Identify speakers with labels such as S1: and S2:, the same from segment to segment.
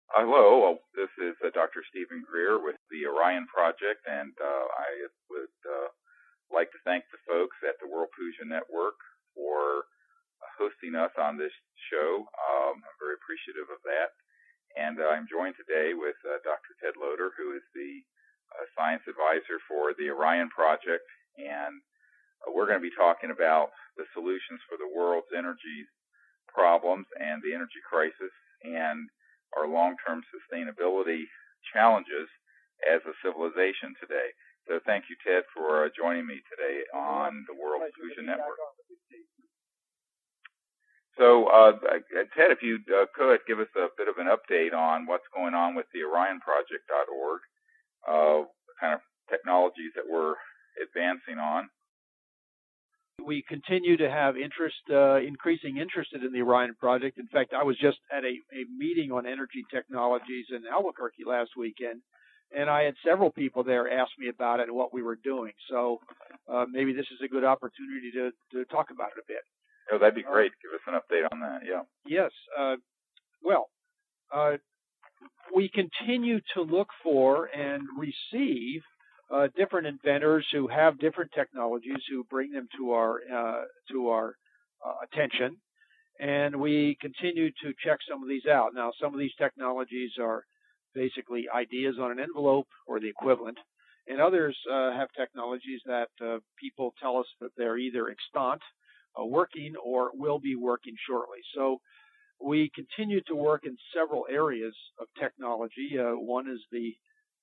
S1: Hello, this is Dr. Stephen Greer with the Orion Project, and I would like to thank the folks at the World Puja Network for hosting us on this show. I'm very appreciative of that. And I'm joined today with Dr. Ted Loder, who is the science advisor for the Orion Project, and we're going to be talking about the solutions for the world's energy problems and the energy crisis and our long-term sustainability challenges as a civilization today. So thank you, Ted, for joining me today on the World Puja Network. So, Ted, if you could give us a bit of an update on what's going on with the OrionProject.org, kind of technologies that we're advancing on.
S2: We continue to have increasing interest in the Orion Project. In fact, I was just at a meeting on energy technologies in Albuquerque last weekend, and I had several people there ask me about it and what we were doing. So maybe this is a good opportunity to talk about it a bit.
S1: Oh, that'd be great. Give us an update on that, yeah.
S2: Yes. We continue to look for and receive different inventors who have different technologies, who bring them to our attention, and we continue to check some of these out. Now, some of these technologies are basically ideas on an envelope or the equivalent, and others have technologies that people tell us that they're either extant, working, or will be working shortly. So we continue to work in several areas of technology. One is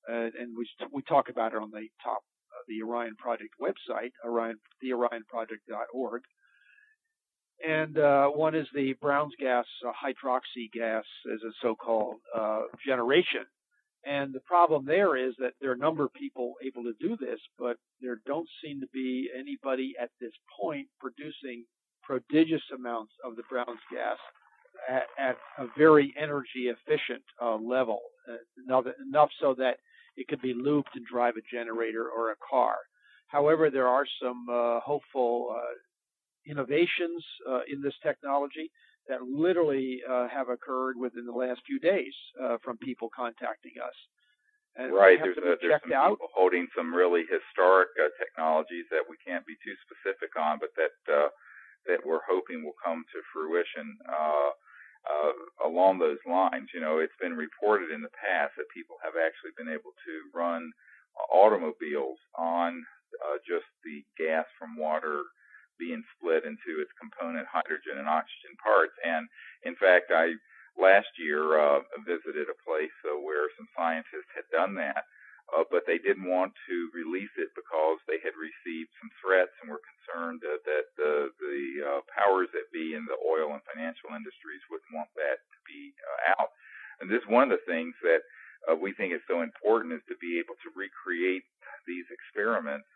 S2: and we talk about it on the top of the Orion Project website, theorionproject.org. And one is the Brown's gas, hydroxy gas, as a so-called generation. And the problem there is that there are a number of people able to do this, but there don't seem to be anybody at this point producing prodigious amounts of the Brown's gas at a very energy efficient level, enough so that it could be looped and drive a generator or a car. However, there are some hopeful innovations in this technology that literally have occurred within the last few days from people contacting us. And
S1: right, there's some people holding some really historic technologies that we can't be too specific on, but that we're hoping will come to fruition along those lines. You know, it's been reported in the past that people have actually been able to run automobiles on just the gas from water being split into its component hydrogen and oxygen parts. And in fact, I last year visited a place where some scientists had done that, but they didn't want to release it because they had received some threats and were concerned that the powers that be in the oil and financial industries wouldn't want that to be out. And this is one of the things that we think is so important, is to be able to recreate these experiments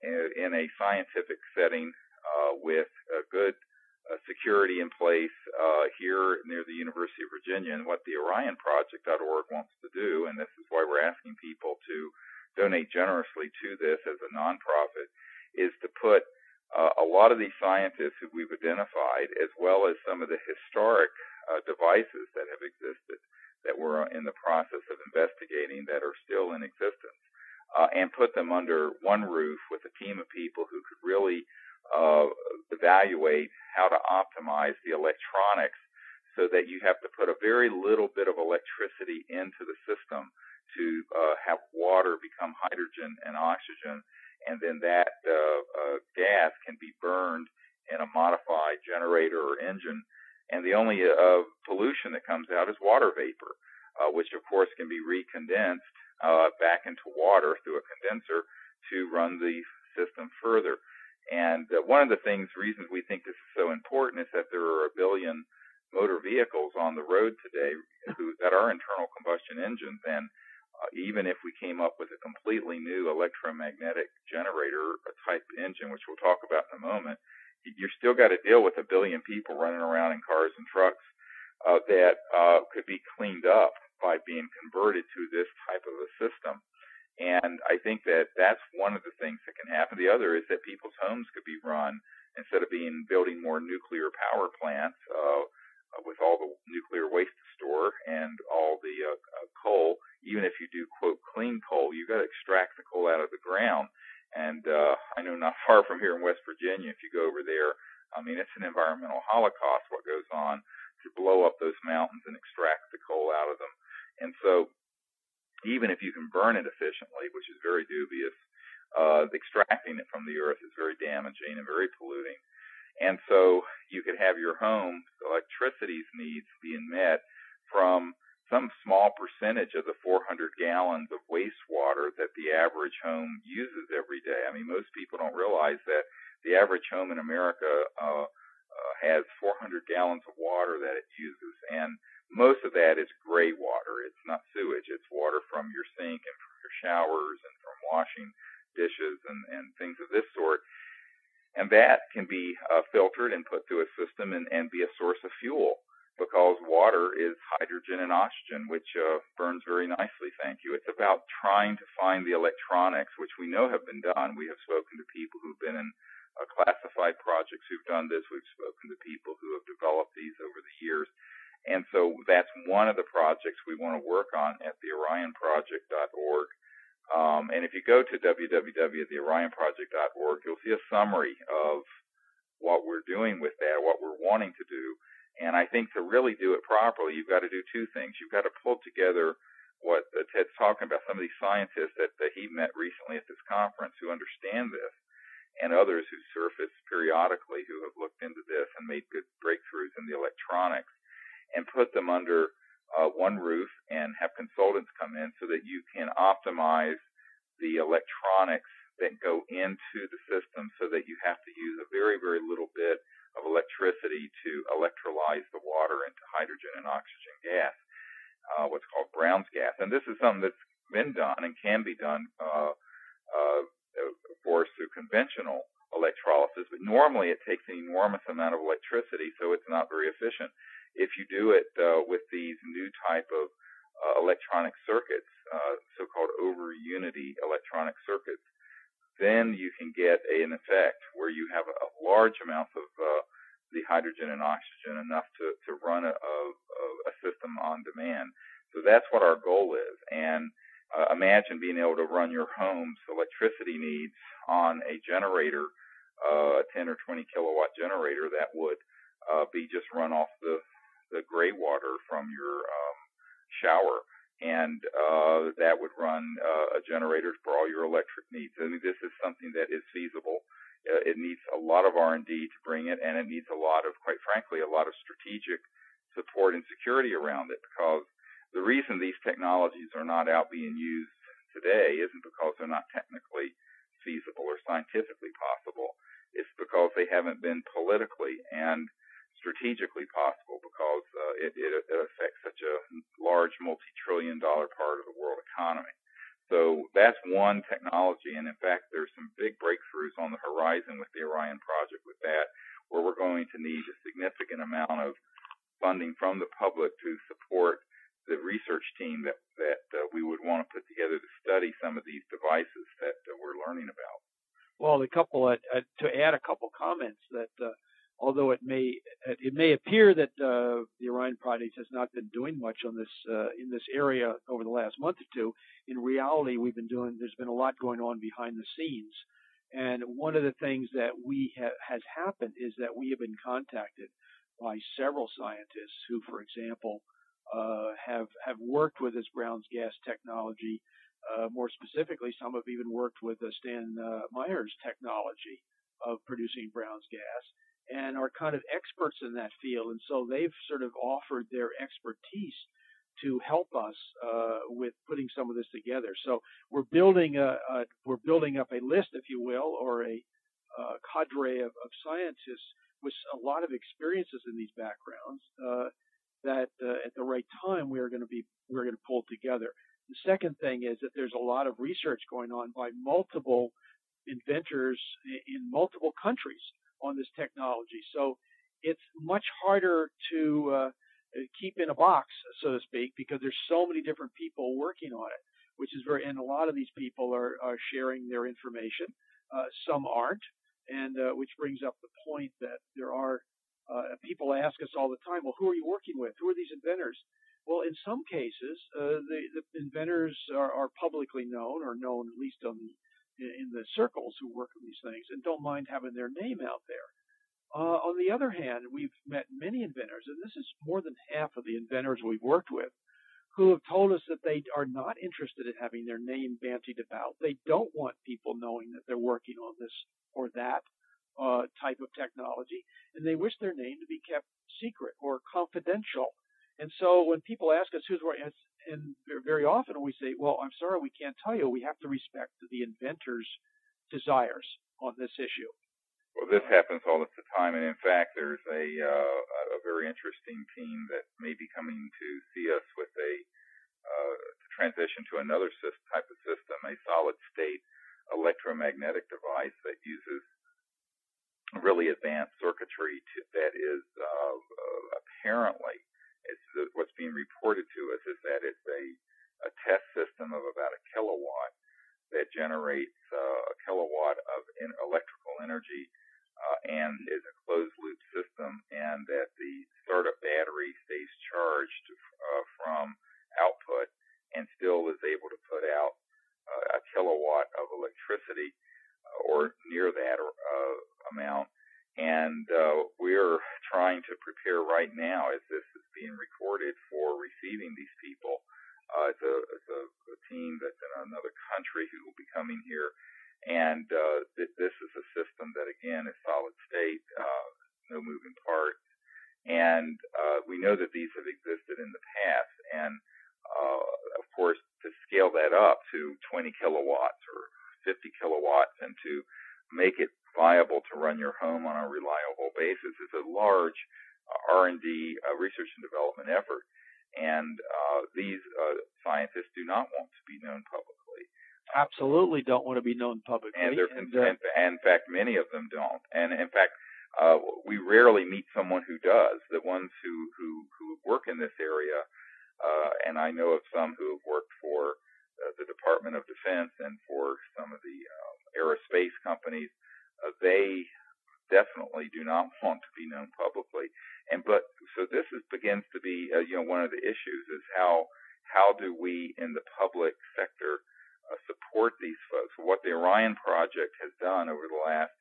S1: in a scientific setting with good security in place here near the University of Virginia. And what the OrionProject.org wants to do, and this is why we're asking people to donate generously to this as a nonprofit, is to put a lot of these scientists who we've identified, as well as some of the historic devices that have existed that we're in the process of investigating that are still in existence, and put them under one roof with a team of people who could really evaluate how to optimize the electronics so that you have to put a very little bit of electricity into the system to have water become hydrogen and oxygen, and then that gas can be burned in a modified generator or engine, and the only pollution that comes out is water vapor, which of course can be recondensed back into water through a condenser to run the system further. And one of the reasons we think this is so important is that there are 1 billion motor vehicles on the road today that are internal combustion engines, and even if we came up with a completely new electromagnetic generator type engine, which we'll talk about in a moment, you're still got to deal with 1 billion people running around in cars and trucks that could be cleaned up by being converted to this type of a system. And I think that that's one of the things that can happen. The other is that people's homes could be run, instead of building more nuclear power plants with all the nuclear waste to store and all coal. Even if you do, quote, clean coal, you've got to extract the coal out of the ground. And I know not far from here in West Virginia, if you go over there, I mean, it's an environmental holocaust what goes on to blow up those mountains and extract the coal out of them. And so even if you can burn it efficiently, which is very dubious, extracting it from the earth is very damaging and very polluting. And so you could have your home's electricity needs being met from some small percentage of the 400 gallons of wastewater that the average home uses every day. I mean, most people don't realize that the average home in America has 400 gallons of water that it uses, and most of that is gray water. It's not sewage. It's water from your sink and from your showers and from washing dishes and things of this sort. And that can be filtered and put through a system and be a source of fuel, because water is hydrogen and oxygen, which burns very nicely, thank you. It's about trying to find the electronics, which we know have been done. We have spoken to people who've been in classified projects who've done this. We've spoken to people who have developed these over the years. And so that's one of the projects we want to work on at the orionproject.org. And if you go to www.theorionproject.org, you'll see a summary of what we're doing with that, what we're wanting to do. And I think to really do it properly, you've got to do two things. You've got to pull together what Ted's talking about, some of these scientists that he met recently at this conference who understand this, and others who surface periodically who have looked into this and made good breakthroughs in the electronics, and put them under one roof and have consultants come in so that you can optimize the electronics that go into the system so that you have to use a very, very little bit of electricity to electrolyze the water into hydrogen and oxygen gas, what's called Brown's gas. And this is something that's been done and can be done, of course, through conventional electrolysis, but normally it takes an enormous amount of electricity, so it's not very efficient. If you do it with these new type of electronic circuits, so-called over-unity electronic circuits, then you can get an effect where you have a large amount of the hydrogen and oxygen, enough to run a system on demand. So that's what our goal is. And imagine being able to run your home's electricity needs on a generator, a 10 or 20 kilowatt generator that would be just run off the gray water from your shower, and that would run a generator for all your electric needs. I mean, this is something that is feasible. It needs a lot of R&D to bring it, and it needs a lot of, quite frankly, a lot of strategic support and security around it, because the reason these technologies are not out being used today isn't because they're not technically feasible or scientifically possible. It's because they haven't been politically and strategically possible, because it affects such a large multi-trillion-dollar part of the world economy. So that's one technology, and in fact, there's some big breakthroughs on the horizon with the Orion Project with that, where we're going to need a significant amount of funding from the public to support the research team that we would want to put together to study some of these devices that we're learning about.
S2: Well, to add a couple comments that although it may appear that the Orion Project has not been doing much on this in this area over the last month or two, in reality, there's been a lot going on behind the scenes. And one of the things that has happened is that we have been contacted by several scientists who, for example, have worked with this Brown's gas technology. More specifically, some have even worked with Stan Meyer's technology of producing Brown's gas, and are kind of experts in that field. And so they've sort of offered their expertise to help us with putting some of this together. So we're building up a list, if you will, or a cadre of scientists with a lot of experiences in these backgrounds that at the right time we're going to pull together. The second thing is that there's a lot of research going on by multiple inventors in multiple countries on this technology. So it's much harder to keep in a box, so to speak, because there's so many different people working on it, and a lot of these people are sharing their information. Some aren't, and which brings up the point that there are people ask us all the time, well, who are you working with? Who are these inventors? Well, in some cases, the inventors are publicly known, or known at least in the circles who work on these things, and don't mind having their name out there. On the other hand, we've met many inventors, and this is more than half of the inventors we've worked with, who have told us that they are not interested in having their name bantied about. They don't want people knowing that they're working on this or that type of technology, and they wish their name to be kept secret or confidential. And so when people ask us who's working, and very often we say, well, I'm sorry, we can't tell you. We have to respect the inventor's desires on this issue.
S1: Well, this happens all the time, and in fact, there's a very interesting team that may be coming to see us with a transition to another type of system, a solid-state electromagnetic device that uses really advanced circuitry that is apparently, what's being reported to us is that it's a test system of about a kilowatt that generates a kilowatt of electrical energy and is a closed-loop system, and that the startup battery stays charged from output and still is able to put out a kilowatt of electricity or near that amount. And we're trying to prepare right now, as this is being recorded, for receiving these people. It's a team that's in another country who will be coming here. And this is a system that, again, is solid state, no moving parts. And we know that these have existed in the past. And, of course, to scale that up to 20 kilowatts or 50 kilowatts and to make it viable to run your home on a reliable basis is a large R&D, research and development effort. And these scientists do not want to be known publicly.
S2: Absolutely don't want to be known publicly.
S1: And in fact, many of them don't. And in fact, we rarely meet someone who does. The ones who work in this area, and I know of some who have worked for the Department of Defense and for some of the aerospace companies, they definitely do not want to be known publicly. So this begins to be one of the issues is how do we in the public sector support these folks. What the Orion Project has done over the last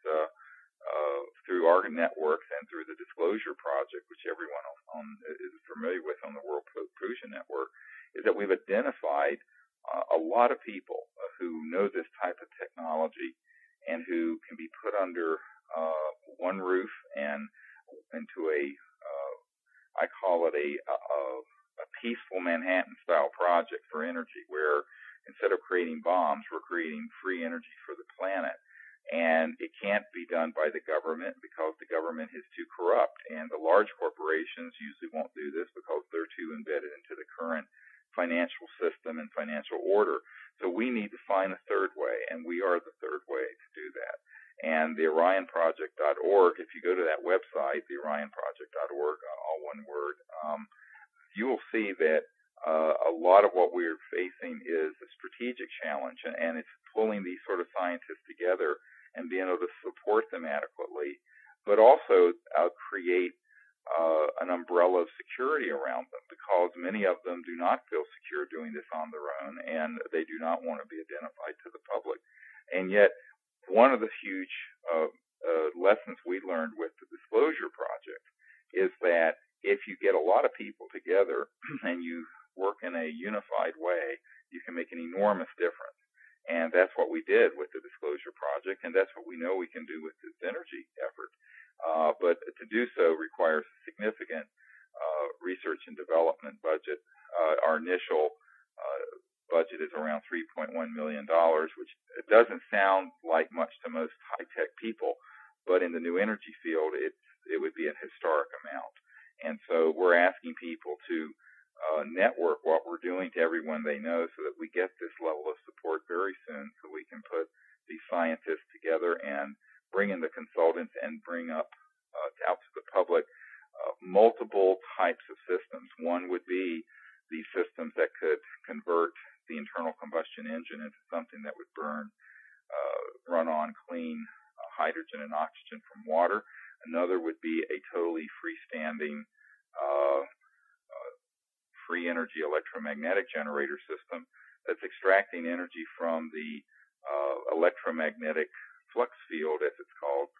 S1: through our networks and through the Disclosure Project, which everyone is familiar with on the World Puja network, is that we've identified a lot of people who know this type of technology and who can be put under one roof and into I call it a peaceful Manhattan-style project for energy, where instead of creating bombs, we're creating free energy for the planet. And it can't be done by the government because the government is too corrupt. And the large corporations usually won't do this because they're too embedded into the current financial system and financial order. So we need to find a third way, and we are the third way to do that. And the OrionProject.org, if you go to that website, the OrionProject.org, all one word, you will see that a lot of what we're facing is a strategic challenge, and it's pulling these sort of scientists together and being able to support them adequately, but also create an umbrella of security around them, because many of them do not feel secure doing this on their own, and they do not want to be identified to the public. And yet, one of the huge lessons we learned with the Disclosure Project is that if you get a lot of people together and you work in a unified way, you can make an enormous difference. And that's what we did with the Disclosure Project, and that's what we know we can do with this energy effort. But to do so requires a significant research and development budget. Our initial budget is around $3.1 million, which doesn't sound like much to most high-tech people, but in the new energy field, it would be a historic amount. And so we're asking people to network what we're doing to everyone they know so that we get this level of support very soon, so we can put these scientists together and bring in the consultants and bring up out to the public multiple types of systems. One would be these systems that could convert the internal combustion engine into something that would run on clean hydrogen and oxygen from water. Another would be a totally freestanding, free energy electromagnetic generator system that's extracting energy from the electromagnetic flux field, as it's called,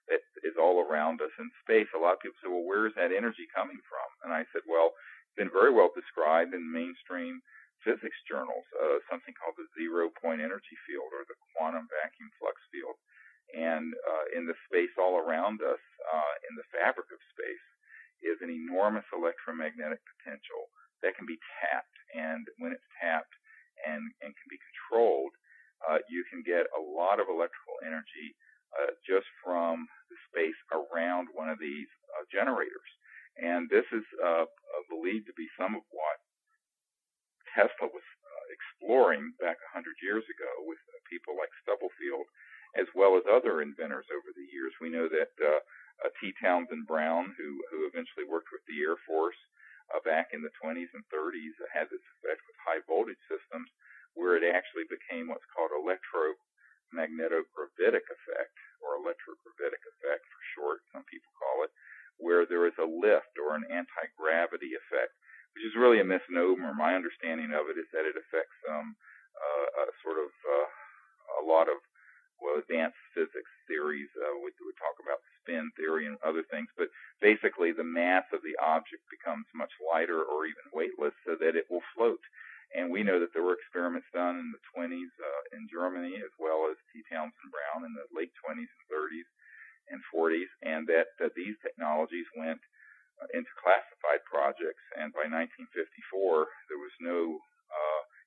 S1: that is all around us in space. A lot of people say, well, where is that energy coming from? And I said, well, it's been very well described in mainstream physics journals, something called the zero-point energy field or the quantum vacuum flux field. And in the space all around us, in the fabric of space, is an enormous electromagnetic potential that can be tapped. And when it's tapped and can be controlled, you can get a lot of electrical energy just from the space around one of these generators. And this is believed to be some of what Tesla was exploring back 100 years ago with people like Stubblefield, as well as other inventors over the years. We know that T. Townsend Brown, who eventually worked with the Air Force back in the 20s and 30s, had this effect with high voltage systems, where it actually became what's called electromagnetogravitic effect, or electrogravitic effect for short, some people call it, where there is a lift or an anti-gravity effect, which is really a misnomer. My understanding of it is that it affects a lot of advanced physics theories. We talk about spin theory and other things, but basically the mass of the object becomes much lighter or even weightless so that it will float. And we know that there were experiments done in the 20s in Germany, as well as T. Townsend Brown in the late 20s and 30s and 40s, and that these technologies went into classified projects. And by 1954, there was no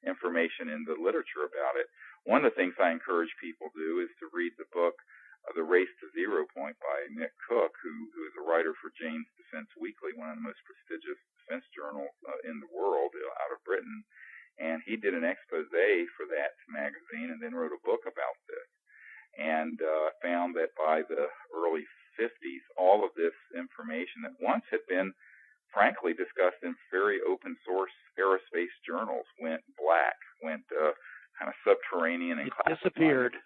S1: information in the literature about it. One of the things I encourage people to do is to read the book The Race to Zero Point by Nick Cook, who is a writer for Jane's Defense Weekly, one of the most prestigious defense journals in the world, out of Britain. And he did an expose for that magazine and then wrote a book about this, and found that by the early 50s, all of this information that once had been frankly discussed in very open source aerospace journals went black, went kind of subterranean and classified.
S2: Disappeared.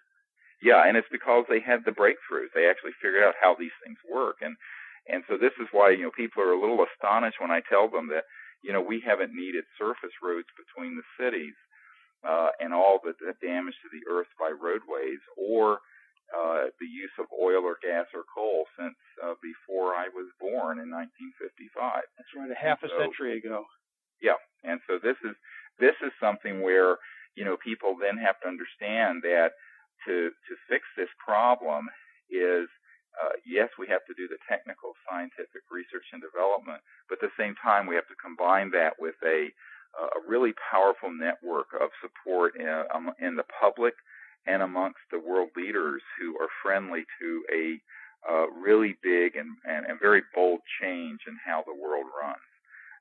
S1: Yeah, and it's because they had the breakthroughs. They actually figured out how these things work. And so this is why, people are a little astonished when I tell them that, we haven't needed surface roads between the cities and all the damage to the earth by roadways, or the use of oil or gas or coal since before I was born in 1955.
S2: That's right, a half a century ago.
S1: Yeah, and so this is something where people then have to understand that to fix this problem is yes, we have to do the technical scientific research and development, but at the same time we have to combine that with a really powerful network of support in the public and amongst the world leaders who are friendly to a really big and very bold change in how the world runs,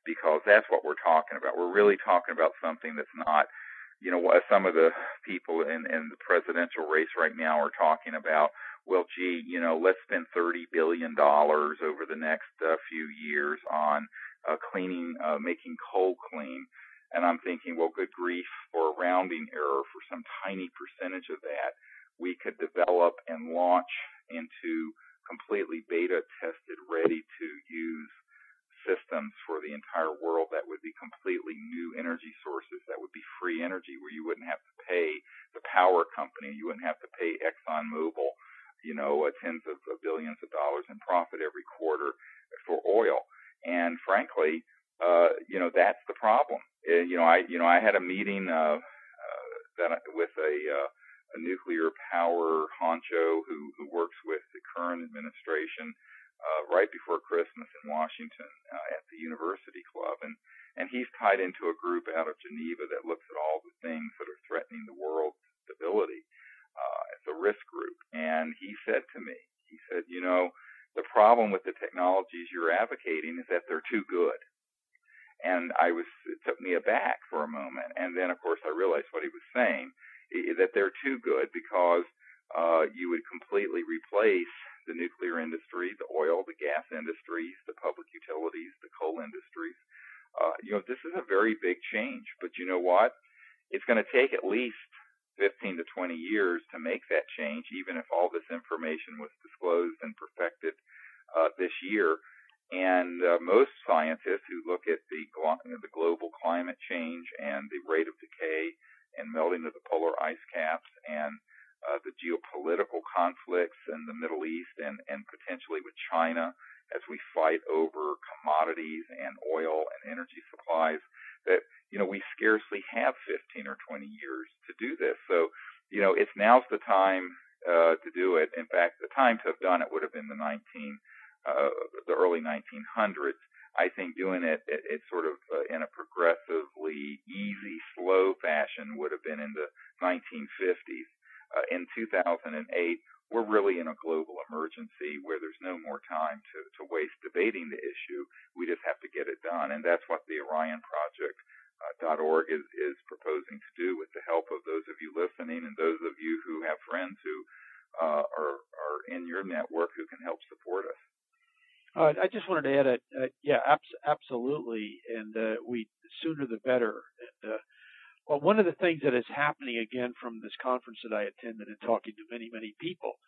S1: because that's what we're talking about. We're really talking about something that's not, some of the people in the presidential race right now are talking about, well, gee, let's spend $30 billion over the next few years on making coal clean. And I'm thinking, well, good grief, for a rounding error, for some tiny percentage of that, we could develop and launch into completely beta-tested, ready-to-use systems for the entire world that would be completely new energy sources, that would be free energy, where you wouldn't have to pay the power company, you wouldn't have to pay ExxonMobil, tens of billions of dollars in profit every quarter for oil. And frankly, that's the problem. I had a meeting with a nuclear power honcho who works with the current administration right before Christmas in Washington at the University Club, and he's tied into a group out of Geneva that looks at all the things that are threatening the world's stability. It's a risk group, and he said to me, the problem with the technologies you're advocating is that they're too good. And it took me aback for a moment. And then, of course, I realized what he was saying, that they're too good because you would completely replace the nuclear industry, the oil, the gas industries, the public utilities, the coal industries. This is a very big change. But you know what? It's going to take at least 15 to 20 years to make that change, even if all this information was disclosed and perfected this year. And most scientists who look at the global climate change and the rate of decay and melting of the polar ice caps and the geopolitical conflicts in the Middle East and potentially with China as we fight over commodities and oil and energy supplies, that, we scarcely have 15 or 20 years to do this. So, now's the time to do it. In fact, the time to have done it would have been the early 1900s. I think doing it sort of in a progressively easy, slow fashion would have been in the 1950s. In 2008, we're really in a global emergency where there's no more time to waste debating the issue. We just have to get it done, and that's what the Orion Project .org is proposing to do, with the help of those of you listening and those of you who have friends who are in your network who can help support us.
S2: I just wanted to add absolutely, and the sooner the better. And well, one of the things that is happening again from this conference that I attended and talking to many people,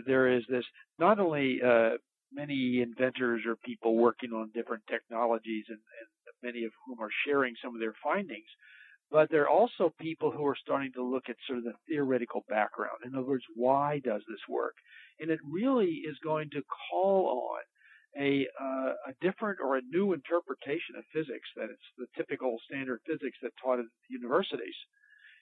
S2: there is this not only many inventors or people working on different technologies, and many of whom are sharing some of their findings, but there are also people who are starting to look at sort of the theoretical background. In other words, why does this work? And it really is going to call on a different or a new interpretation of physics, that it's the typical standard physics that taught at universities.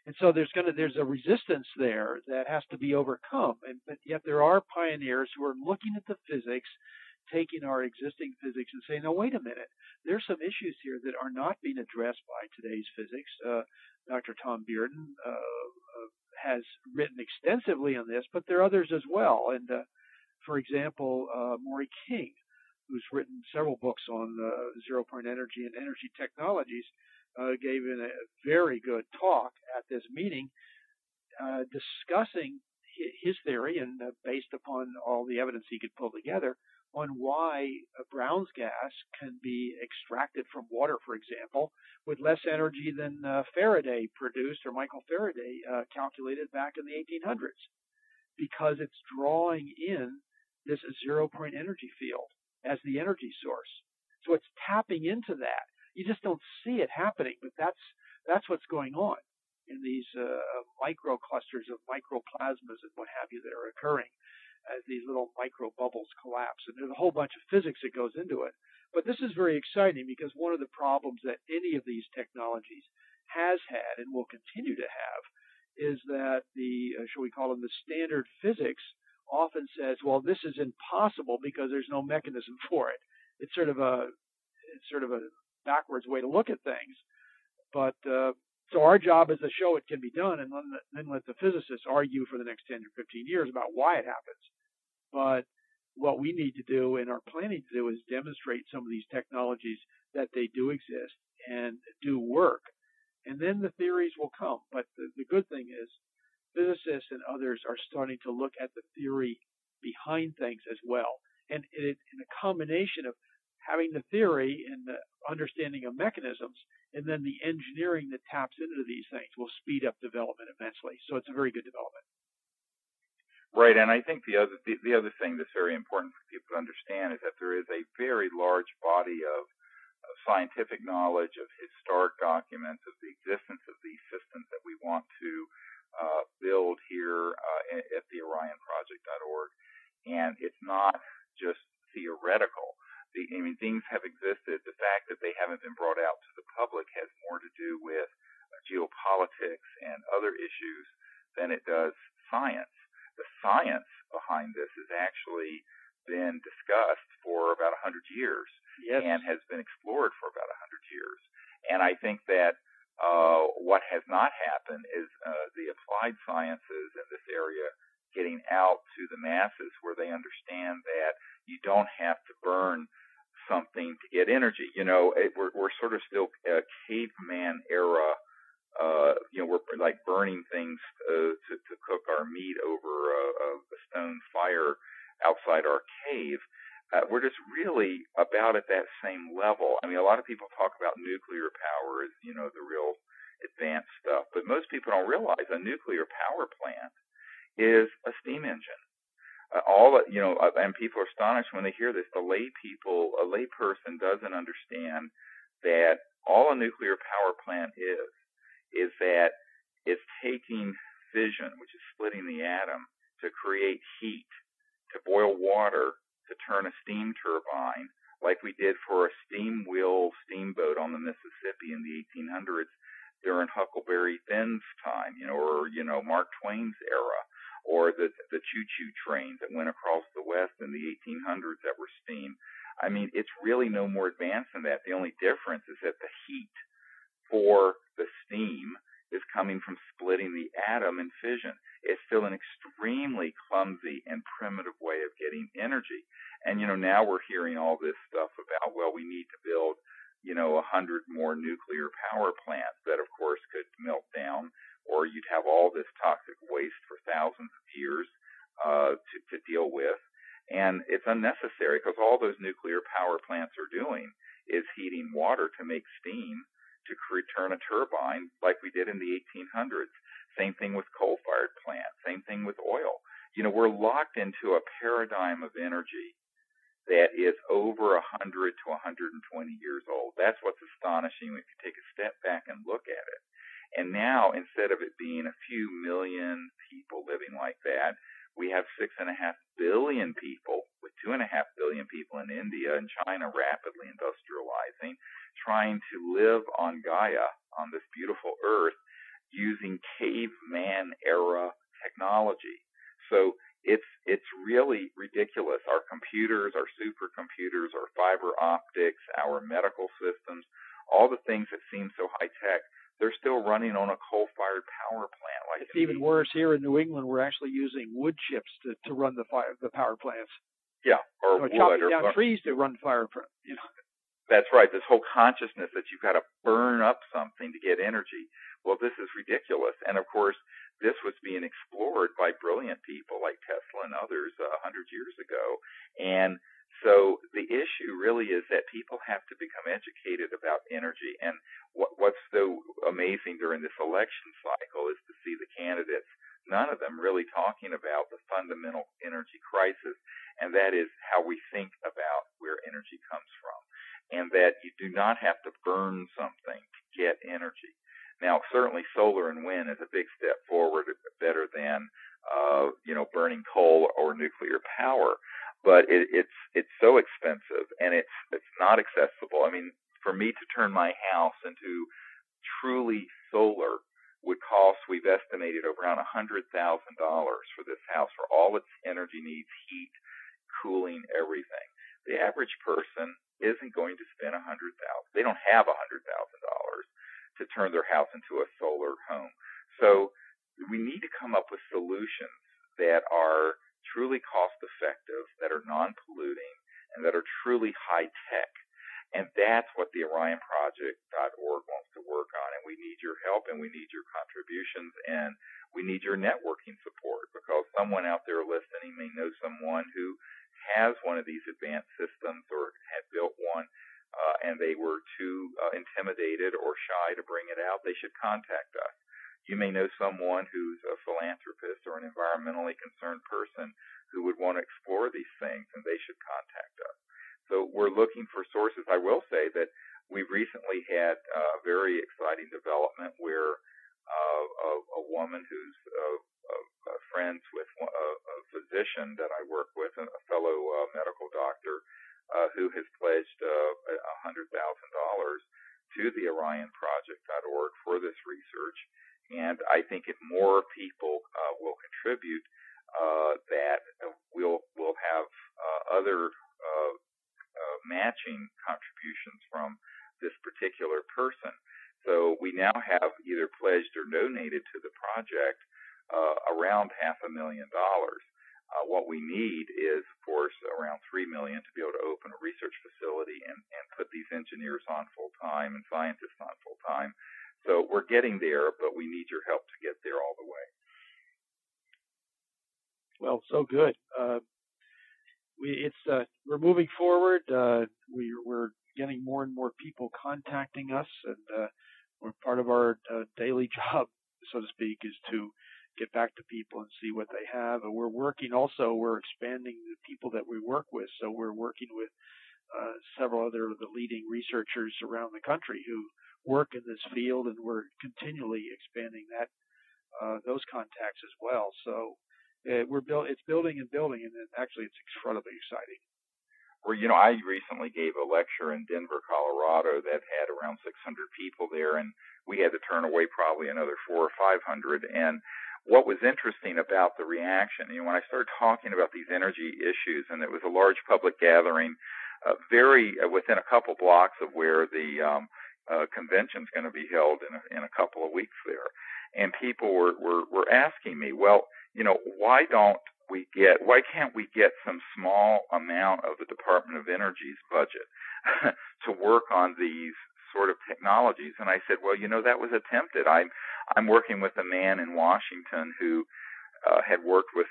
S2: And so there's a resistance there that has to be overcome. But yet there are pioneers who are looking at the physics, taking our existing physics and saying, no, wait a minute, there's some issues here that are not being addressed by today's physics. Dr. Tom Bearden has written extensively on this, but there are others as well. And for example, Maury King, who's written several books on zero-point energy and energy technologies, gave a very good talk at this meeting discussing his theory, and based upon all the evidence he could pull together, on why Brown's gas can be extracted from water, for example, with less energy than Faraday produced, or Michael Faraday calculated back in the 1800s, because it's drawing in this zero-point energy field as the energy source. So it's tapping into that. You just don't see it happening, but that's what's going on in these micro clusters of microplasmas and what have you that are occurring as these little micro bubbles collapse. And there's a whole bunch of physics that goes into it. But this is very exciting, because one of the problems that any of these technologies has had and will continue to have is that the, shall we call them, the standard physics often says, well, this is impossible because there's no mechanism for it. It's sort of a backwards way to look at things. But so our job is to show it can be done, and then let the physicists argue for the next 10 or 15 years about why it happens. But what we need to do and are planning to do is demonstrate some of these technologies that they do exist and do work. And then the theories will come. But the good thing is physicists and others are starting to look at the theory behind things as well. And in a combination of having the theory and the understanding of mechanisms, and then the engineering that taps into these things will speed up development immensely. So it's a very good development.
S1: Right, and I think the other thing that's very important for people to understand is that there is a very large body of scientific knowledge, of historic documents, of the existence of these systems that we want to build here at the OrionProject.org, and it's not just theoretical. Things have existed. The fact that they haven't been brought out to the public has more to do with geopolitics and other issues than it does science. The science behind this has actually been discussed for about 100 years, yes, and has been explored for about 100 years. And I think that what has not happened is the applied sciences in this area getting out to the masses, where they understand that you don't have to burn something to get energy. We're sort of still caveman era. We're like burning things to cook our meat over a stone fire outside our cave. We're just really about at that same level. I mean, a lot of people talk about nuclear power as, the real advanced stuff, but most people don't realize a nuclear power plant is a steam engine. And people are astonished when they hear this. A layperson doesn't understand that all a nuclear power plant is that it's taking fission, which is splitting the atom, to create heat, to boil water, to turn a steam turbine, like we did for a steam wheel steamboat on the Mississippi in the 1800s during Huckleberry Finn's time, or Mark Twain's era, or the choo-choo trains that went across the West in the 1800s that were steam. I mean, it's really no more advanced than that. The only difference is that the heat for the steam is coming from splitting the atom in fission. It's still an extremely clumsy and primitive way of getting energy. And, now we're hearing all this stuff about, well, we need to build, 100 more nuclear power plants that, of course, could melt down, or you'd have all this toxic waste for thousands of years to deal with. And it's unnecessary because all those nuclear power plants are doing is heating water to make steam to turn a turbine like we did in the 1800s. Same thing with coal-fired plants. Same thing with oil. We're locked into a paradigm of energy that is over 100 to 120 years old. That's what's astonishing when you take a step back and look at it. And now, instead of it being a few million people living like that, we have 6.5 billion people, with 2.5 billion people in India and China rapidly industrializing, trying to live on Gaia, on this beautiful earth, using caveman-era technology. So it's really ridiculous. Our computers, our supercomputers, our fiber optics, our medical systems, all the things that seem so high-tech, they're still running on a coal-fired power plant.
S2: It's even worse here in New England. We're actually using wood chips to run the power plants.
S1: Yeah, or wood,
S2: chopping down trees to run fire.
S1: That's right. This whole consciousness that you've got to burn up something to get energy. Well, this is ridiculous. And of course, this was being explored by brilliant people like Tesla and others 100 years ago. And so the issue really is that people have to become educated about energy. And what's so amazing during this election cycle is to see the candidates, none of them really talking about the fundamental energy crisis, and that is how we think about where energy comes from, and that you do not have to burn something to get energy. Now, certainly solar and wind is a big step forward, better than burning coal or nuclear power. But it's so expensive, and it's not accessible. I mean, for me to turn my house into truly solar would cost, we've estimated, around $100,000 for this house for all its energy needs, heat, cooling, everything. The average person isn't going to spend $100,000. They don't have $100,000 to turn their house into a solar home. So we need to come up with solutions that are truly cost-effective, that are non-polluting, and that are truly high-tech. And that's what the Orion Project.org wants to work on. And we need your help, and we need your contributions, and we need your networking support, because someone out there listening may know someone who has one of these advanced systems or had built one, and they were too intimidated or shy to bring it out. They should contact us. You may know someone who's a philanthropist or an environmentally concerned person who would want to explore these things, and they should contact us. So we're looking for sources. I will say that we recently had a very exciting development where a woman who's friends with a physician that I work with, a fellow medical doctor, who has pledged $100,000 to the Orion Project.org for this research. And I think if more people will contribute, that we'll have other matching contributions from this particular person. So we now have either pledged or donated to the project around $500,000. What we need is, of course, around $3 million to be able to open a research facility and put these engineers on full time and scientists on full time. So we're getting there, but we need your help to get there all the way.
S2: Well, so good. We're moving forward. We're getting more and more people contacting us, and part of our daily job, so to speak, is to get back to people and see what they have. And we're expanding the people that we work with. So we're working with several other of the leading researchers around the country who work in this field, and we're continually expanding those contacts as well. So it's building and building, and actually it's incredibly exciting.
S1: Well, I recently gave a lecture in Denver, Colorado that had around 600 people there, and we had to turn away probably another 400 or 500. And what was interesting about the reaction, when I started talking about these energy issues, and it was a large public gathering, within a couple blocks of where the convention's going to be held in a couple of weeks there, and people were asking me, well, why can't we get some small amount of the Department of Energy's budget to work on these sort of technologies? And I said, well, that was attempted. I'm working with a man in Washington who had worked with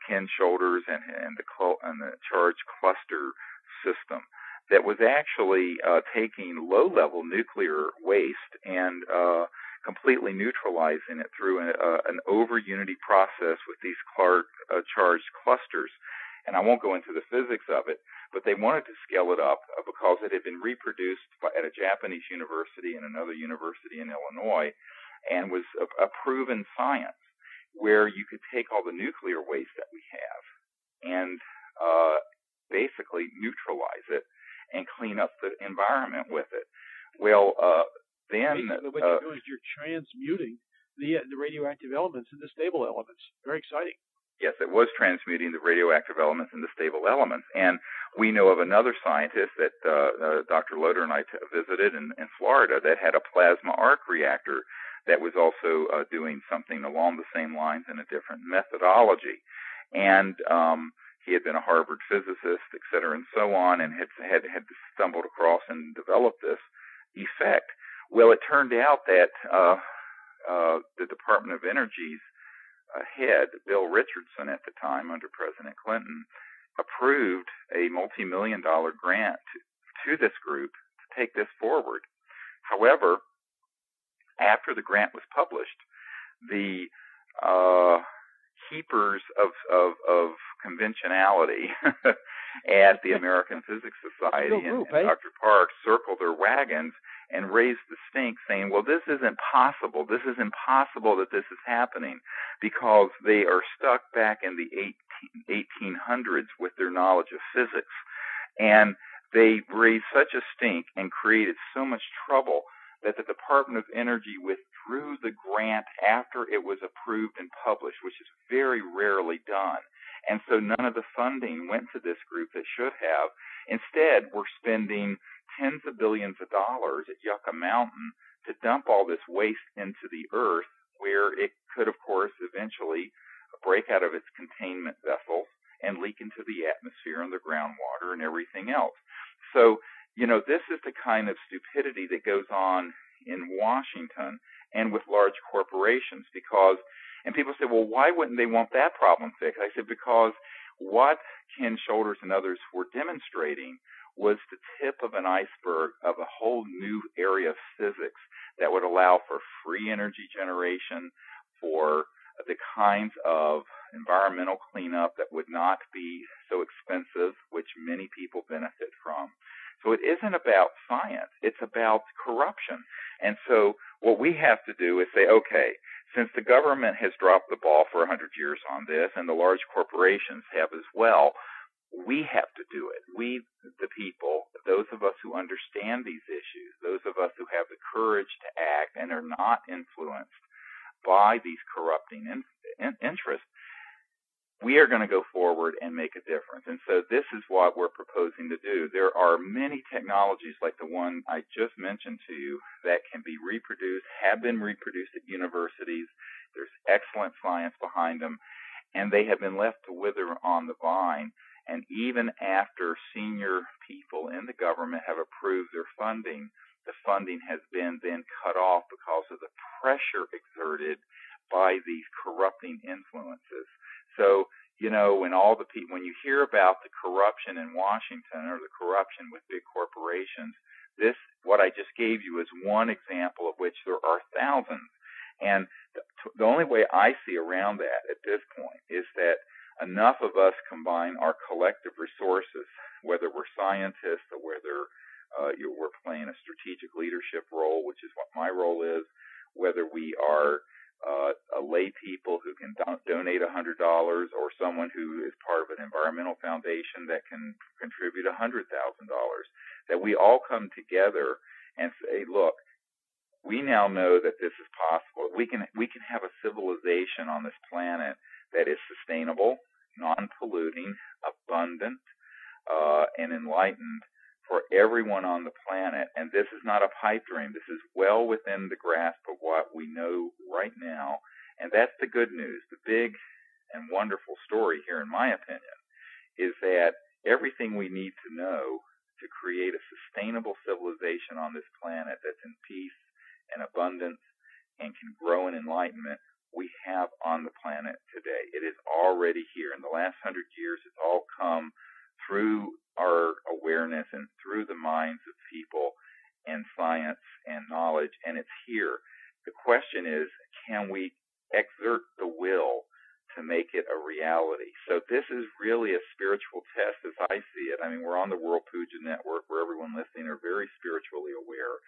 S1: Ken Shoulders and the charge cluster system that was actually taking low-level nuclear waste and completely neutralizing it through an over-unity process with these charged clusters. And I won't go into the physics of it, but they wanted to scale it up because it had been reproduced at a Japanese university and another university in Illinois, and was a proven science where you could take all the nuclear waste that we have and basically neutralize it and clean up the environment with it. Well, then
S2: basically what you're doing is you're transmuting the radioactive elements into stable elements. Very exciting.
S1: Yes, it was transmuting the radioactive elements into stable elements. And we know of another scientist that Dr. Loder and I visited in Florida that had a plasma arc reactor that was also doing something along the same lines in a different methodology. And he had been a Harvard physicist, et cetera, and so on, and had stumbled across and developed this effect. Well, it turned out that the Department of Energy's head, Bill Richardson at the time, under President Clinton, approved a multi-million-dollar grant to this group to take this forward. However, after the grant was published, the keepers of conventionality at the American Physics Society and Dr. Parks circled their wagons and raised the stink, saying, well, this isn't possible. This is impossible that this is happening, because they are stuck back in the 1800s with their knowledge of physics. And they raised such a stink and created so much trouble that the Department of Energy withdrew the grant after it was approved and published, which is very rarely done. And so none of the funding went to this group that should have. Instead, we're spending tens of billions of dollars at Yucca Mountain to dump all this waste into the earth, where it could, of course, eventually break out of its containment vessels and leak into the atmosphere and the groundwater and everything else. So, this is the kind of stupidity that goes on in Washington and with large corporations, and people say, well, why wouldn't they want that problem fixed? I said, because what Ken Shoulders and others were demonstrating was the tip of an iceberg of a whole new area of physics that would allow for free energy generation, for the kinds of environmental cleanup that would not be so expensive, which many people benefit from. So it isn't about science, it's about corruption. And so what we have to do is say, okay, since the government has dropped the ball for 100 years on this, and the large corporations have as well, we have to do it. We, the people, those of us who understand these issues, those of us who have the courage to act and are not influenced by these corrupting interests, we are going to go forward and make a difference. And so this is what we're proposing to do. There are many technologies like the one I just mentioned to you that can be reproduced, have been reproduced at universities. There's excellent science behind them, and they have been left to wither on the vine. And even after senior people in the government have approved their funding, the funding has been then cut off because of the pressure exerted by these corrupting influences. So, when you hear about the corruption in Washington or the corruption with big corporations, what I just gave you is one example of which there are thousands. And the only way I see around that at this point is that enough of us combine our collective resources, whether we're scientists or whether we're playing a strategic leadership role, which is what my role is, whether we are a lay people who can donate $100 or someone who is part of an environmental foundation that can contribute $100,000, that we all come together and say, look, we now know that this is possible. We can have a civilization on this planet that is sustainable, non-polluting, abundant, and enlightened for everyone on the planet. And this is not a pipe dream. This is well within the grasp of what we know right now. And that's the good news. The big and wonderful story here, in my opinion, is that everything we need to know to create a sustainable civilization on this planet that's in peace and abundance and can grow in enlightenment, we have on the planet today. It is already here. In the last 100 years, it's all come through our awareness and through the minds of people and science and knowledge, and it's here. The question is, can we exert the will to make it a reality? So this is really a spiritual test as I see it. I mean, we're on the World Puja Network where everyone listening are very spiritually aware.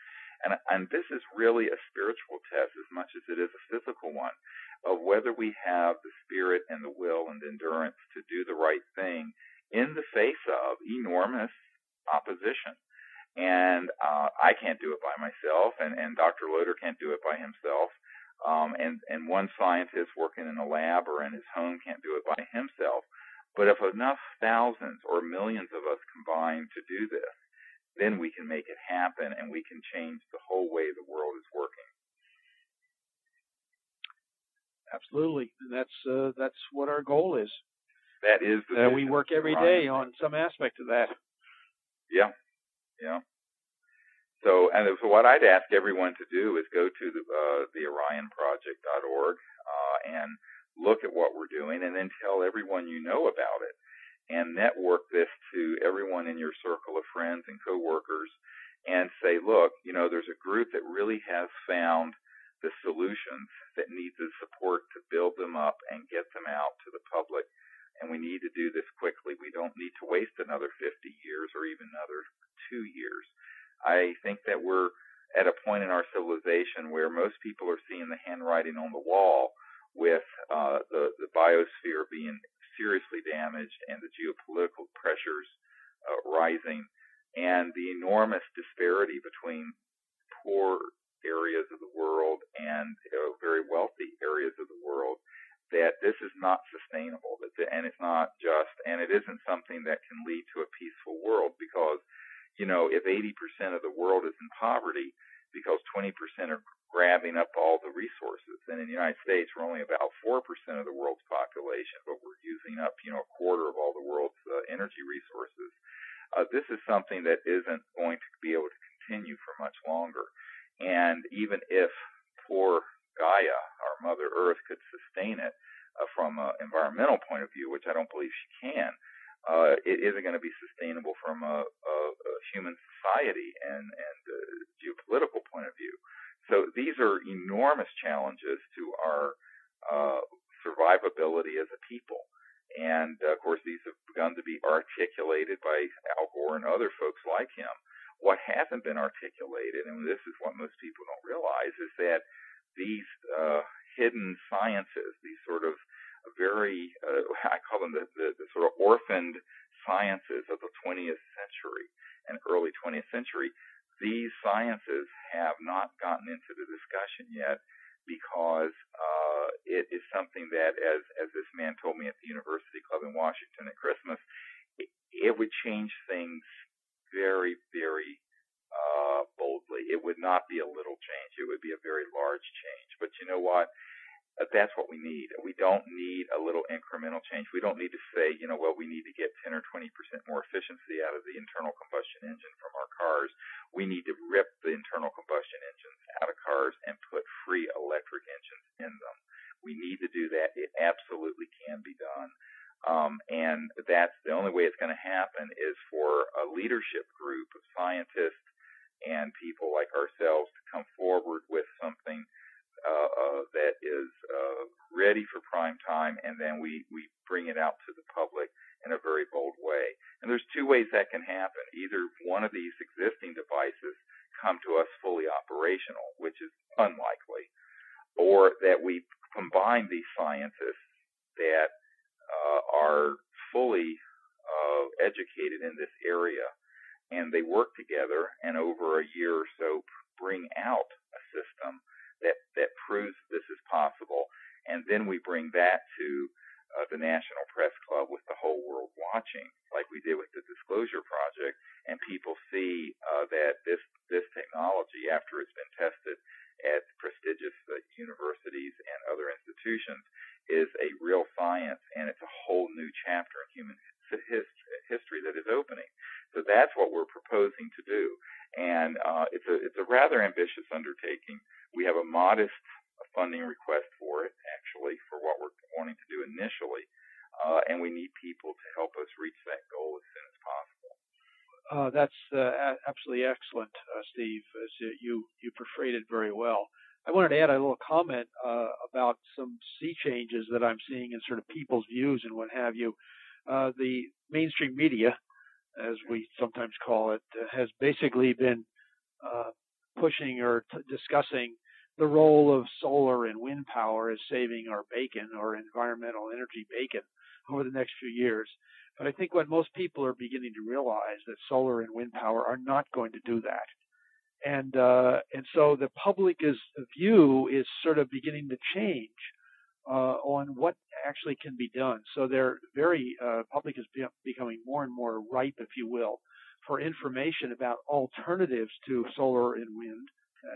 S1: And this is really a spiritual test as much as it is a physical one of whether we have the spirit and the will and the endurance to do the right thing in the face of enormous opposition. And I can't do it by myself, and Dr. Loder can't do it by himself. And one scientist working in a lab or in his home can't do it by himself. But if enough thousands or millions of us combine to do this, then we can make it happen, and we can change the whole way the world is working.
S2: Absolutely, and that's what our goal is.
S1: That is the
S2: we work every day on some aspect of that.
S1: Yeah. So what I'd ask everyone to do is go to the orionproject.org and look at what we're doing, and then tell everyone you know about it, and network this to everyone in your circle of friends and coworkers, and say, look, there's a group that really has found the solutions that need the support to build them up and get them out to the public. And we need to do this quickly. We don't need to waste another 50 years or even another 2 years. I think that we're at a point in our civilization where most people are seeing the handwriting on the wall with the biosphere being seriously damaged and the geopolitical pressures rising and the enormous disparity between poor areas of the world and very wealthy areas of the world, that this is not sustainable, and it's not just, and it isn't something that can lead to a peaceful world, because, if 80% of the world is in poverty because 20% are grabbing up all the resources, and in the United States we're only about 4% of the world's population, but we're using up, a quarter of all the world's energy resources. This is something that isn't going to be able to continue for much longer. And even if poor Gaia, our Mother Earth, could sustain it from an environmental point of view, which I don't believe she can, it isn't going to be sustainable from a human society and geopolitical point of view. So these are enormous challenges to our survivability as a people. And, of course, these have begun to be articulated by Al Gore and other folks like him. What hasn't been articulated, and this is what most people don't realize, is that these hidden sciences, these sort of very, I call them the sort of orphaned sciences of the 20th century and early 20th century, these sciences have not gotten into the discussion yet because it is something that, as this man told me at the University Club in Washington at Christmas, it would change things very, very boldly. It would not be a little change. It would be a very large change. But you know what? That's what we need. We don't need a little incremental change. We don't need to say, we need to get 10 or 20% more efficiency out of the internal combustion engine from our cars. We need to rip the internal combustion engines out of cars and put free electric engines in them. We need to do that. It absolutely can be done. And that's the only way it's going to happen is for a leadership group of scientists and people like ourselves to come forward with something that is and then we bring it out to the public in a very bold way. And there's two ways that can happen. Either one of these existing devices come to us fully operational, which is unlikely, or that we combine these scientists that are fully educated in this area, and they work together, and over a year or so bring out a system that proves this is possible, and then we bring that to the National Press Club with the whole world watching, like we did with the Disclosure Project, and people see that this technology, after it's been tested at prestigious universities and other institutions, is a real science, and it's a whole new chapter in human history that is opening. So that's what we're proposing to do, and it's a rather ambitious undertaking. We have a modest funding request for it, actually, for what we're wanting to do initially, and we need people to help us reach that goal as soon as possible.
S2: That's absolutely excellent, Steve. You portrayed it very well. I wanted to add a little comment about some sea changes that I'm seeing in sort of people's views and what have you. The mainstream media, as we sometimes call it, has basically been pushing or discussing the role of solar and wind power as saving our bacon or environmental energy bacon over the next few years. But I think what most people are beginning to realize that solar and wind power are not going to do that. And so the public's view is sort of beginning to change on what actually can be done. So they're public is becoming more and more ripe, if you will, for information about alternatives to solar and wind,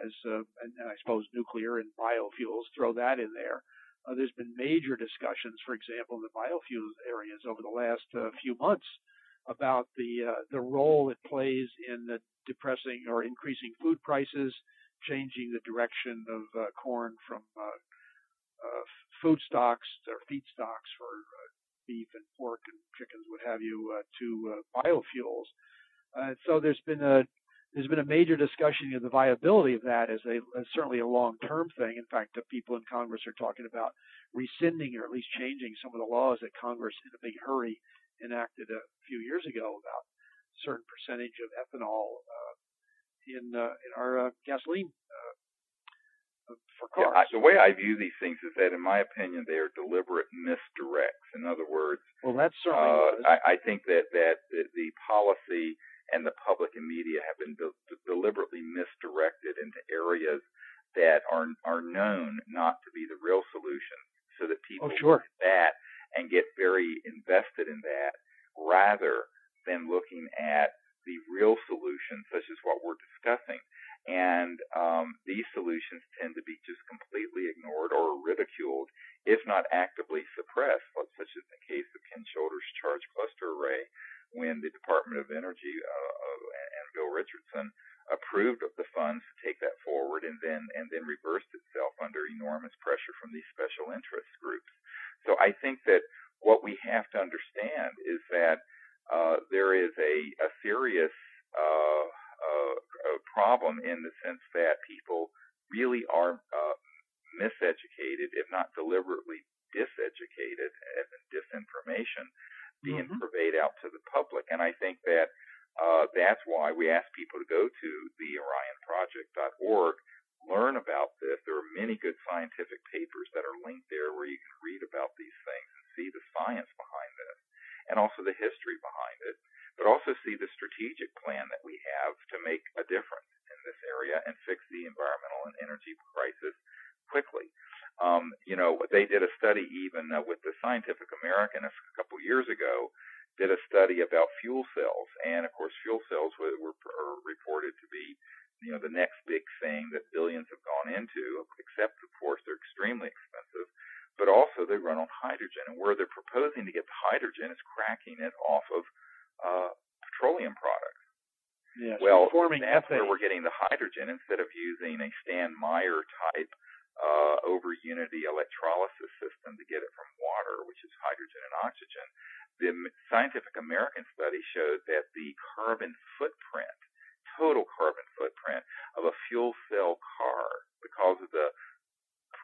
S2: and I suppose nuclear and biofuels, throw that in there. There's been major discussions, for example, in the biofuels areas over the last few months about the role it plays in the depressing or increasing food prices, changing the direction of corn from food stocks or feed stocks for beef and pork and chickens, what have you, to biofuels. So there's been a major discussion of the viability of that as certainly a long-term thing. In fact, the people in Congress are talking about rescinding or at least changing some of the laws that Congress in a big hurry enacted a few years ago about a certain percentage of ethanol in our gasoline for cars.
S1: Yeah, the way I view these things is that, in my opinion, they are deliberate misdirects. In other words,
S2: well, that's certainly
S1: I think that the policy and the public and media have been deliberately misdirected into areas that are known not to be the real solution, so that people look at that and get very invested in that, rather than looking at the real solutions, such as what we're discussing. And these solutions tend to be just completely ignored or ridiculed, if not actively suppressed, such as the case of Ken Shoulders' Charge Cluster Array, when the Department of Energy and Bill Richardson approved of the funds to take that forward, and then reversed itself under enormous pressure from these special interest groups. So I think that what we have to understand is that there is a serious problem in the sense that people really are miseducated, if not deliberately diseducated, as in disinformation being purveyed out to the public. And I think that that's why we ask people to go to the orionproject.org, learn about this. There are many good scientific papers that are linked there where you can read about these things and see the science behind this, and also the history behind it, but also see the strategic plan that we have to make a difference in this area and fix the environmental and energy crisis quickly. They did a study even with the Scientific American a couple years ago, did a study about fuel cells. And, of course, fuel cells were reported to be, the next big thing that billions have gone into, except, of course, they're extremely expensive, but also they run on hydrogen. And where they're proposing to get the hydrogen is cracking it off of petroleum products.
S2: Yes,
S1: well,
S2: forming
S1: that's
S2: ethane.
S1: Where we're getting the hydrogen instead of using a Stan Meyer type over unity electrolysis system to get it from water, which is hydrogen and oxygen. The Scientific American study showed that the carbon footprint, total carbon footprint of a fuel cell car, because of the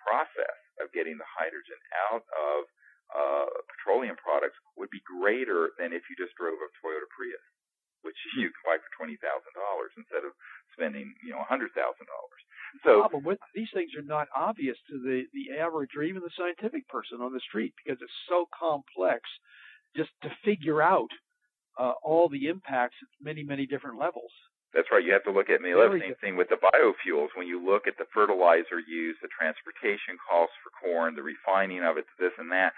S1: process of getting the hydrogen out of petroleum products would be greater than if you just drove a Toyota Prius, which you can buy for $20,000 instead of spending, $100,000.
S2: The problem with these things are not obvious to the average or even the scientific person on the street because it's so complex just to figure out all the impacts at many, many different levels.
S1: That's right. You have to look at the same thing with the biofuels. When you look at the fertilizer use, the transportation costs for corn, the refining of it, this and that,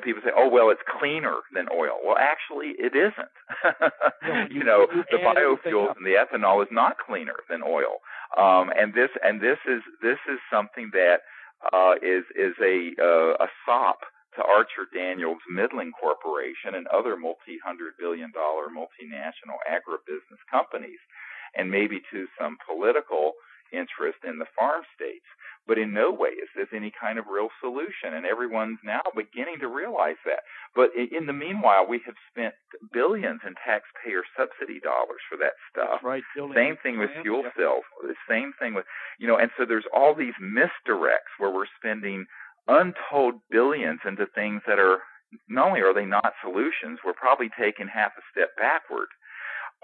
S1: people say, oh, well, it's cleaner than oil. Well, actually, it isn't. The biofuels and the ethanol is not cleaner than oil. And this is something that is a sop to Archer Daniels Midland Corporation and other multi-hundred-billion-dollar multinational agribusiness companies, and maybe to some political interest in the farm states. But in no way is this any kind of real solution, and everyone's now beginning to realize that. But in the meanwhile, we have spent billions in taxpayer subsidy dollars for that stuff.
S2: Right.
S1: Same thing with fuel cells. The same thing with, and so there's all these misdirects where we're spending untold billions into things that are, not only are they not solutions, we're probably taking half a step backward.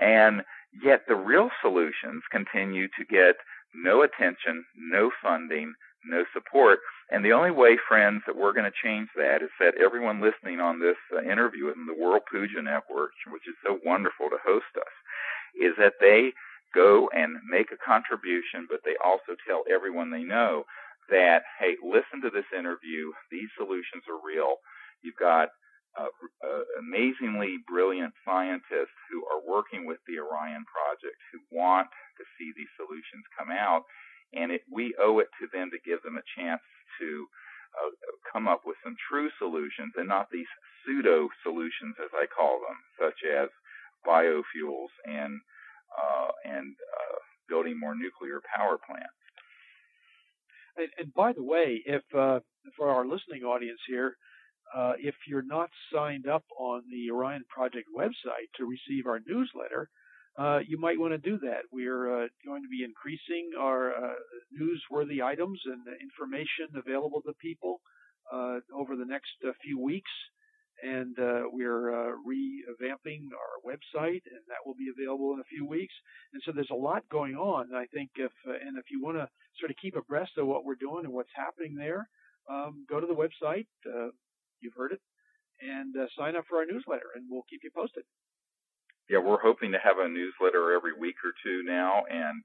S1: And yet the real solutions continue to get no attention, no funding, no support. And the only way, friends, that we're going to change that is that everyone listening on this interview in the World Puja Network, which is so wonderful to host us, is that they go and make a contribution, but they also tell everyone they know that, hey, listen to this interview. These solutions are real. You've got amazingly brilliant scientists who are working with the Orion Project who want to see these solutions come out, and we owe it to them to give them a chance to come up with some true solutions and not these pseudo solutions, as I call them, such as biofuels and building more nuclear power plants.
S2: And by the way, if for our listening audience here, if you're not signed up on the Orion Project website to receive our newsletter, you might want to do that. We're going to be increasing our newsworthy items and information available to people over the next few weeks. And we're revamping our website, and that will be available in a few weeks. And so there's a lot going on. And I think if you want to sort of keep abreast of what we're doing and what's happening there, go to the website. You've heard it, and sign up for our newsletter, and we'll keep you posted.
S1: Yeah, we're hoping to have a newsletter every week or two now, and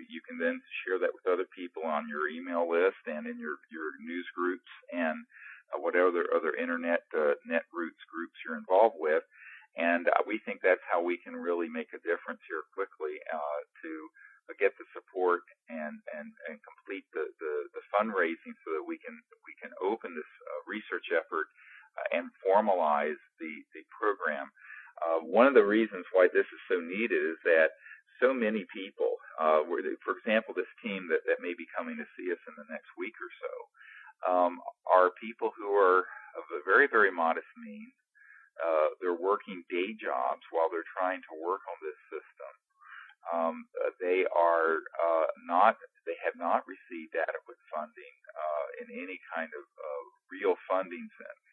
S1: you can then share that with other people on your email list and in your news groups and whatever other internet net roots groups you're involved with. And we think that's how we can really make a difference here quickly to get the support and complete the fundraising so that we can open this research effort and formalize the program. One of the reasons why this is so needed is that so many people, for example, this team that may be coming to see us in the next week or so, are people who are of a very, very modest means. They're working day jobs while they're trying to work on this system. They have not received adequate funding in any kind of real funding sense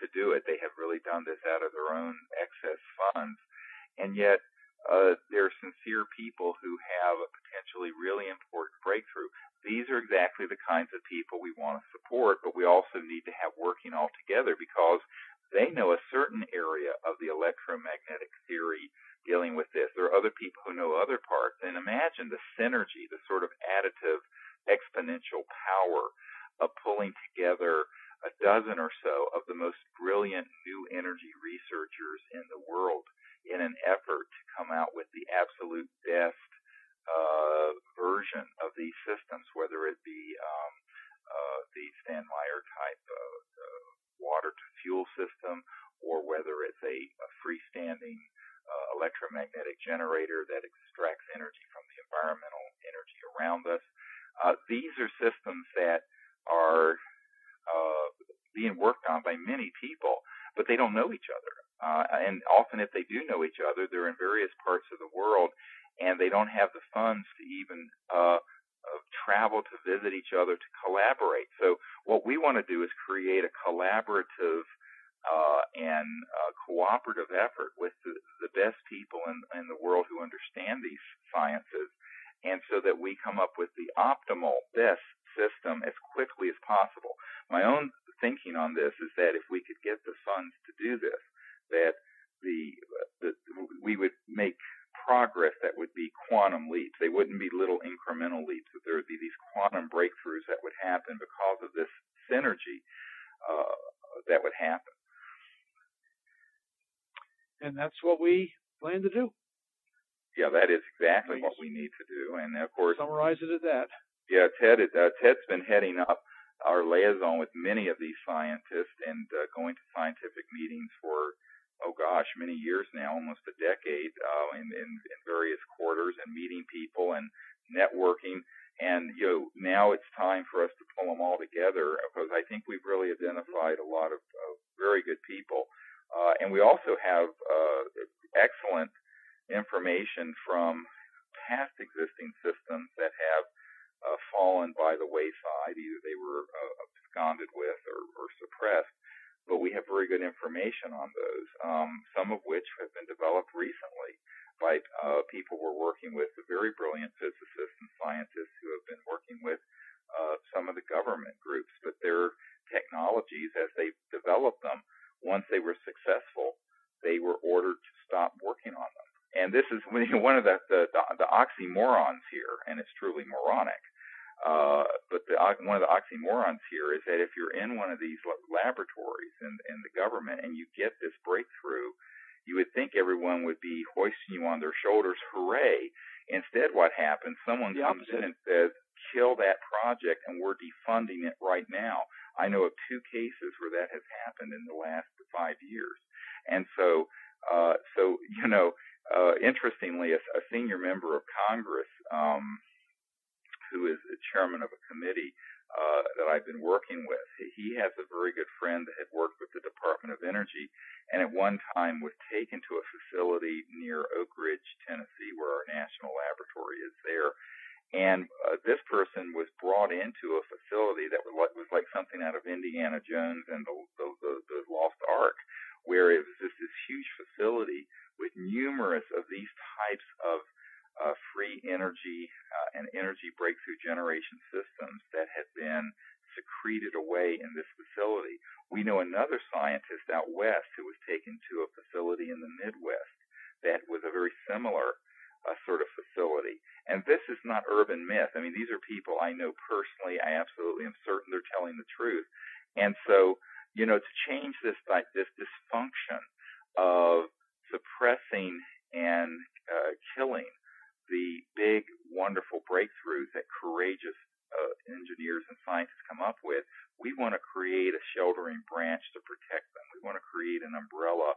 S1: to do it. They have really done this out of their own excess funds, and yet they're sincere people who have a potentially really important breakthrough. These are exactly the kinds of people we want to support, but we also need to have working all together because they know a certain area of the electromagnetic theory dealing with this. There are other people who know other parts. And imagine the synergy, the sort of additive exponential power of pulling together a dozen or so of the most brilliant new energy researchers in the world in an effort to come out with the absolute best version of these systems, whether it be the Steinmeier type water to fuel system, or whether it's a freestanding electromagnetic generator that extracts energy from the environmental energy around us. These are systems that are being worked on by many people, but they don't know each other. And often if they do know each other, they're in various parts of the world, and they don't have the funds to even travel to visit each other, to collaborate. So what we want to do is create a collaborative and cooperative effort with the best people in the world who understand these sciences, and so that we come up with the optimal, best system as quickly as possible. My own thinking on this is that if we could get the funds to do this, that we would make progress that would be quantum leaps. They wouldn't be little incremental leaps, but there would be these quantum breakthroughs that would happen because of this synergy that would happen.
S2: And that's what we plan to do.
S1: Yeah, that is exactly what we need to do. And of course,
S2: summarize it at that.
S1: Yeah, Ted's been heading up our liaison with many of these scientists and going to scientific meetings for, many years now, almost a decade, in various quarters, and meeting people and networking. And now it's time for us to pull them all together, because I think we've really identified a lot of very good people. And we also have excellent information from past existing systems that have fallen by the wayside. Either they were absconded with or suppressed. But we have very good information on those, some of which have been developed recently by people we're working with, the very brilliant physicists and scientists who have been working with some of the government groups. But their technologies, as they developed them, once they were successful, they were ordered to stop working on them. And this is one of the oxymorons here, and it's truly moronic. But one of the oxymorons here is that if you're in one of these laboratories in the government and you get this breakthrough, you would think everyone would be hoisting you on their shoulders, hooray. Instead, what happens, someone comes in and says, kill that project, and we're defunding it right now. I know of 2 cases where that has happened in the last 5 years. And so interestingly, a senior member of Congress, who is the chairman of a committee that I've been working with, he has a very good friend that had worked with the Department of Energy, and at one time was taken to a facility near Oak Ridge, Tennessee, where our national laboratory is there. And this person was brought into a facility that was like something out of Indiana Jones and the Lost Ark, where it was just this huge facility with numerous of these types of free energy and energy breakthrough generation systems that had been secreted away in this facility. We know another scientist out west who was taken to a facility in the Midwest that was a very similar sort of facility. And this is not urban myth. I mean, these are people I know personally. I absolutely am certain they're telling the truth. And so, to change this dysfunction of suppressing and killing the big, wonderful breakthroughs that courageous engineers and scientists come up with, we want to create a sheltering branch to protect them. We want to create an umbrella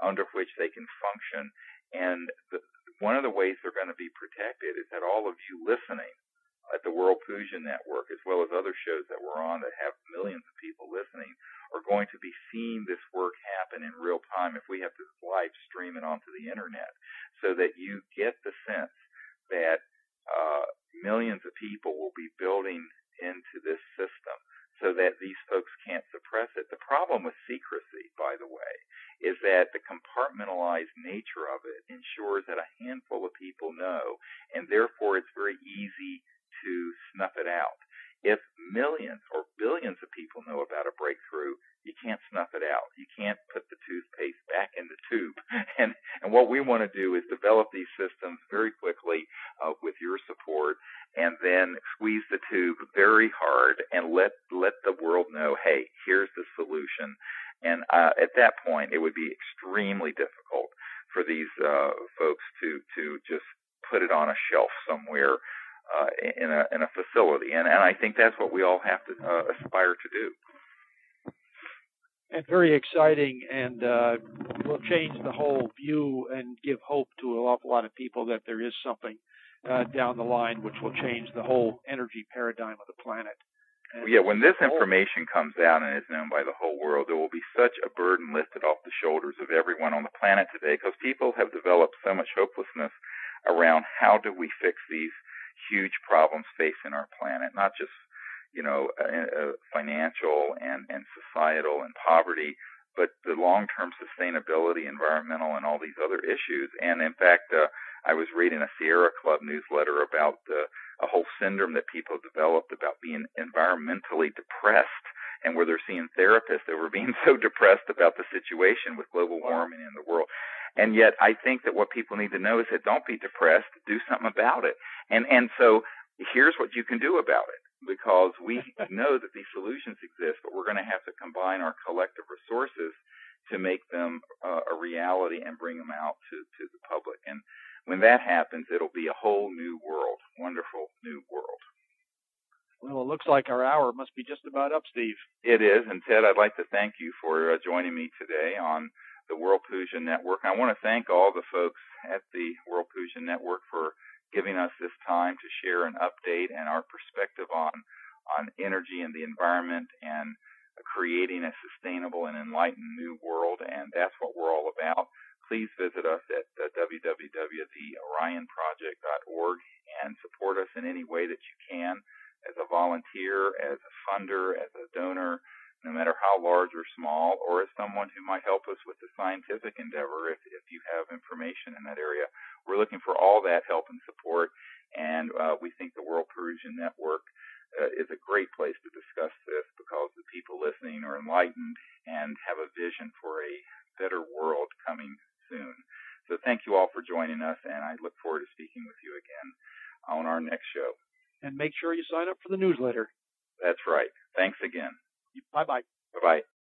S1: under which they can function. And one of the ways they're going to be protected is that all of you listening at the World Puja Network, as well as other shows that we're on that have millions of people listening, are going to be seeing this work happen in real time if we have to live stream it onto the internet, so that you get the sense that millions of people will be building into this system so that these folks can't suppress it. The problem with secrecy, by the way, is that the compartmentalized nature of it ensures that a handful of people know, and therefore it's very easy to snuff it out. If millions or billions of people know about a breakthrough, you can't snuff it out. You can't put the toothpaste back in the tube. And what we want to do is develop these systems very quickly with your support, and then squeeze the tube very hard and let the world know, hey, here's the solution. And at that point, it would be extremely difficult for these folks to just put it on a shelf somewhere in a facility, and I think that's what we all have to aspire to do.
S2: And very exciting, and will change the whole view and give hope to an awful lot of people that there is something down the line which will change the whole energy paradigm of the planet. And
S1: when this information comes out and is known by the whole world, there will be such a burden lifted off the shoulders of everyone on the planet today, because people have developed so much hopelessness around how do we fix these huge problems facing our planet, not just, financial and societal and poverty, but the long-term sustainability, environmental, and all these other issues. And in fact, I was reading a Sierra Club newsletter about a whole syndrome that people have developed about being environmentally depressed, and where they're seeing therapists that were being so depressed about the situation with global warming in the world. And yet I think that what people need to know is that don't be depressed, do something about it. And so here's what you can do about it, because we know that these solutions exist, but we're going to have to combine our collective resources to make them a reality and bring them out to the public. And when that happens, it'll be a whole new world, wonderful new world.
S2: Well, it looks like our hour must be just about up, Steve.
S1: It is. And Ted, I'd like to thank you for joining me today on the World Puja Network. I want to thank all the folks at the World Puja Network for giving us this time to share an update and our perspective on energy and the environment and creating a sustainable and enlightened new world. And that's what we're all about. Please visit us at www.theorionproject.org and support us in any way that you can, as a volunteer, as a funder, as a donor, no matter how large or small, or as someone who might help us with the scientific endeavor if you have information in that area. We're looking for all that help and support, and we think the World Puja Network is a great place to discuss this, because the people listening are enlightened and have a vision for a better world coming soon. So thank you all for joining us, and I look forward to speaking with you again on our next show.
S2: And make sure you sign up for the newsletter.
S1: That's right. Thanks again.
S2: Bye-bye.
S1: Bye-bye.